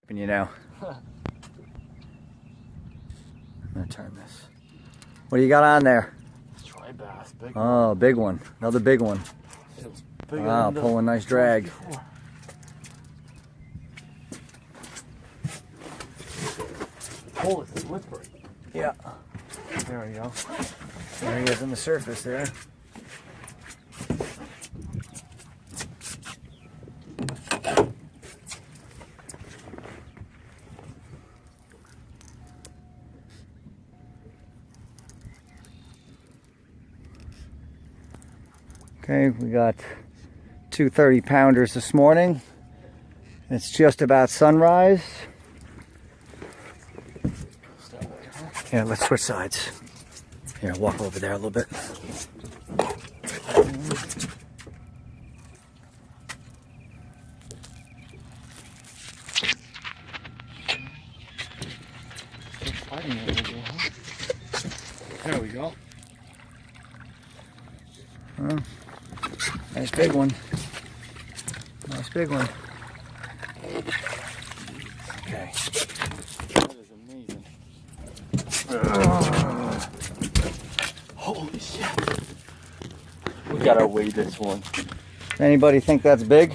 You know. I'm gonna turn this. What do you got on there? Tri bass, big Oh, one. big one. Another big one. It's bigger Wow, than pulling nice drag. Oh, it's slippery. Yeah. There we go. There he is on the surface there. Okay, we got 2 30-pounders this morning. It's just about sunrise. Yeah, let's switch sides. Here, walk over there a little bit. There we go. Oh, nice big one. Nice big one. Okay. That is amazing. Holy shit. We gotta weigh this one. Anybody think that's big?